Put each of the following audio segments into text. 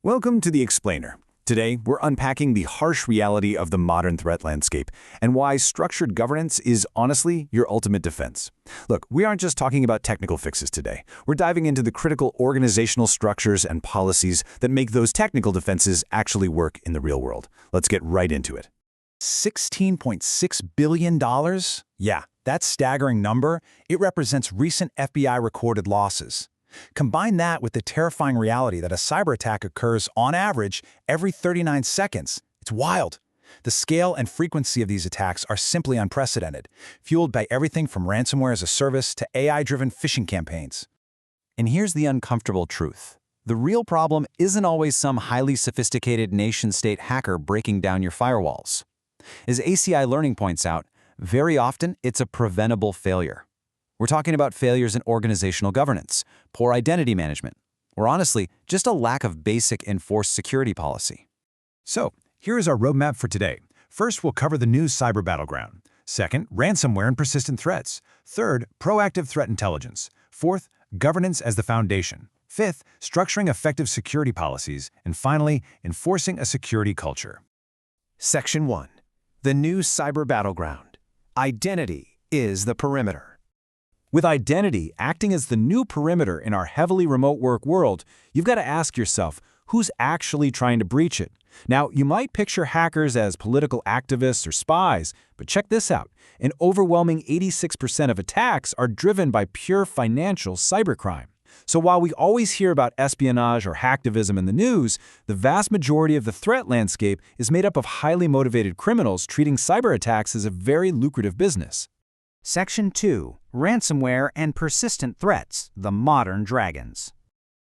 Welcome to The Explainer. Today, we're unpacking the harsh reality of the modern threat landscape and why structured governance is honestly your ultimate defense. Look, we aren't just talking about technical fixes today. We're diving into the critical organizational structures and policies that make those technical defenses actually work in the real world. Let's get right into it. $16.6 billion? Yeah, that staggering number, it represents recent FBI recorded losses. Combine that with the terrifying reality that a cyber attack occurs, on average, every 39 seconds. It's wild. The scale and frequency of these attacks are simply unprecedented, fueled by everything from ransomware as a service to AI-driven phishing campaigns. And here's the uncomfortable truth. The real problem isn't always some highly sophisticated nation-state hacker breaking down your firewalls. As ACI Learning points out, very often it's a preventable failure. We're talking about failures in organizational governance, poor identity management, or honestly, just a lack of basic enforced security policy. So, here is our roadmap for today. First, we'll cover the new cyber battleground. Second, ransomware and persistent threats. Third, proactive threat intelligence. Fourth, governance as the foundation. Fifth, structuring effective security policies. And finally, enforcing a security culture. Section 1. The new cyber battleground. Identity is the perimeter. With identity acting as the new perimeter in our heavily remote work world, you've got to ask yourself, who's actually trying to breach it? Now, you might picture hackers as political activists or spies, but check this out. An overwhelming 86% of attacks are driven by pure financial cybercrime. So while we always hear about espionage or hacktivism in the news, the vast majority of the threat landscape is made up of highly motivated criminals treating cyber attacks as a very lucrative business. Section 2. Ransomware and persistent threats, the modern dragons.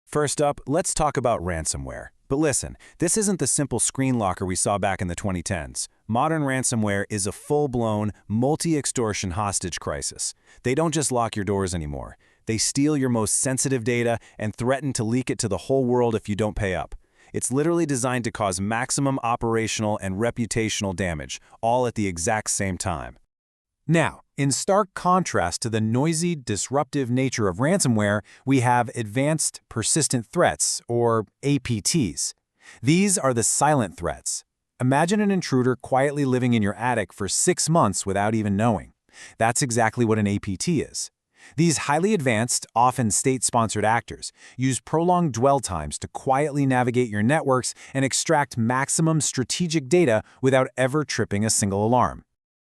First up, let's talk about ransomware. But listen, this isn't the simple screen locker we saw back in the 2010s. Modern ransomware is a full-blown, multi-extortion hostage crisis. They don't just lock your doors anymore. They steal your most sensitive data and threaten to leak it to the whole world if you don't pay up. It's literally designed to cause maximum operational and reputational damage, all at the exact same time. Now, in stark contrast to the noisy, disruptive nature of ransomware, we have advanced persistent threats, or APTs. These are the silent threats. Imagine an intruder quietly living in your attic for 6 months without even knowing. That's exactly what an APT is. These highly advanced, often state-sponsored actors use prolonged dwell times to quietly navigate your networks and extract maximum strategic data without ever tripping a single alarm.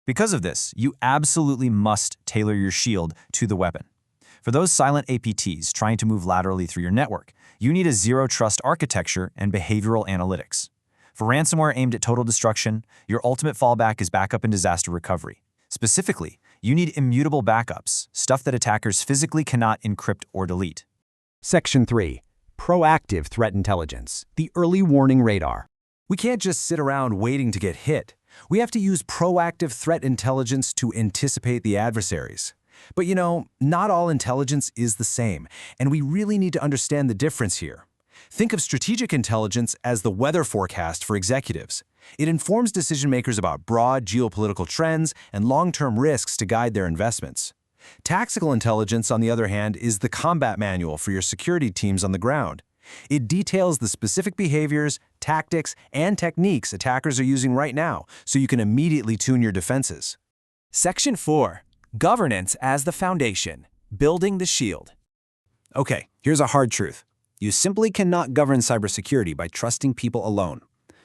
Because of this, you absolutely must tailor your shield to the weapon. For those silent APTs trying to move laterally through your network, you need a zero-trust architecture and behavioral analytics. For ransomware aimed at total destruction, your ultimate fallback is backup and disaster recovery. Specifically, you need immutable backups, stuff that attackers physically cannot encrypt or delete. Section 3. Proactive threat intelligence, the early warning radar. We can't just sit around waiting to get hit. We have to use proactive threat intelligence to anticipate the adversaries. But not all intelligence is the same, and we really need to understand the difference here. Think of strategic intelligence as the weather forecast for executives. It informs decision-makers about broad geopolitical trends and long-term risks to guide their investments. Tactical intelligence, on the other hand, is the combat manual for your security teams on the ground. It details the specific behaviors, tactics, and techniques attackers are using right now, so you can immediately tune your defenses. Section 4. Governance as the foundation, building the shield. Okay, here's a hard truth. You simply cannot govern cybersecurity by trusting people alone.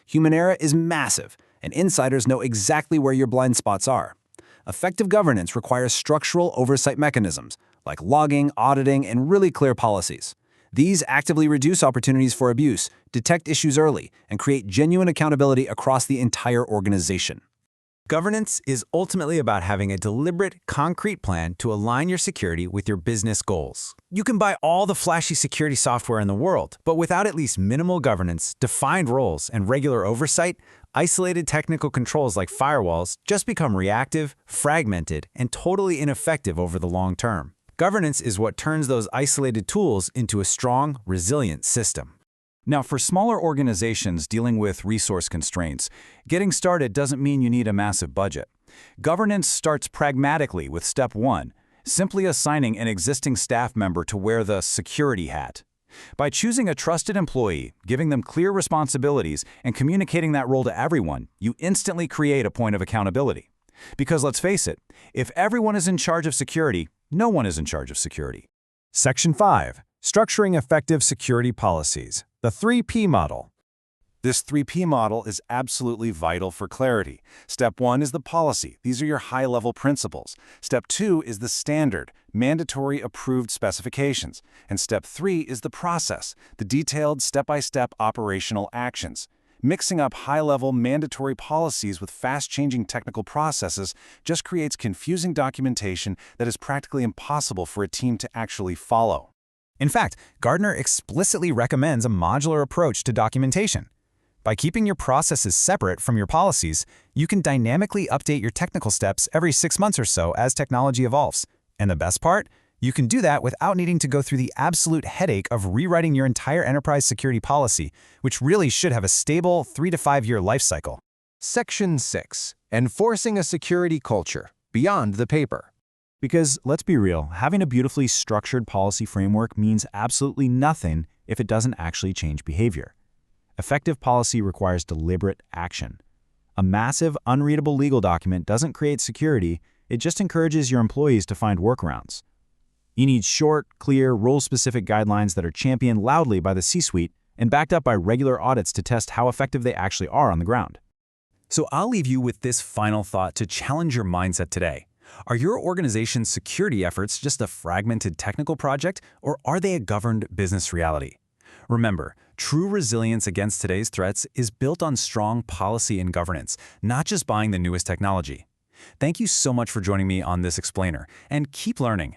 Human error is massive, and insiders know exactly where your blind spots are. Effective governance requires structural oversight mechanisms, like logging, auditing, and really clear policies. These actively reduce opportunities for abuse, detect issues early, and create genuine accountability across the entire organization. Governance is ultimately about having a deliberate, concrete plan to align your security with your business goals. You can buy all the flashy security software in the world, but without at least minimal governance, defined roles, and regular oversight, isolated technical controls like firewalls just become reactive, fragmented, and totally ineffective over the long term. Governance is what turns those isolated tools into a strong, resilient system. Now, for smaller organizations dealing with resource constraints, getting started doesn't mean you need a massive budget. Governance starts pragmatically with step 1, simply assigning an existing staff member to wear the security hat. By choosing a trusted employee, giving them clear responsibilities, and communicating that role to everyone, you instantly create a point of accountability. Because let's face it, if everyone is in charge of security, no one is in charge of security. Section 5. Structuring effective security policies. The 3P model. This 3P model is absolutely vital for clarity. Step 1 is the policy. These are your high-level principles. Step 2 is the standard, mandatory approved specifications. And Step 3 is the process, the detailed step-by-step operational actions. Mixing up high-level mandatory policies with fast-changing technical processes just creates confusing documentation that is practically impossible for a team to actually follow. In fact, Gartner explicitly recommends a modular approach to documentation. By keeping your processes separate from your policies, you can dynamically update your technical steps every 6 months or so as technology evolves. And the best part? You can do that without needing to go through the absolute headache of rewriting your entire enterprise security policy, which really should have a stable 3 to 5 year life cycle. Section 6. Enforcing a security culture beyond the paper. Because, let's be real, having a beautifully structured policy framework means absolutely nothing if it doesn't actually change behavior. Effective policy requires deliberate action. A massive, unreadable legal document doesn't create security, it just encourages your employees to find workarounds. You need short, clear, role-specific guidelines that are championed loudly by the C-suite and backed up by regular audits to test how effective they actually are on the ground. So I'll leave you with this final thought to challenge your mindset today. Are your organization's security efforts just a fragmented technical project, or are they a governed business reality? Remember, true resilience against today's threats is built on strong policy and governance, not just buying the newest technology. Thank you so much for joining me on this explainer, and keep learning.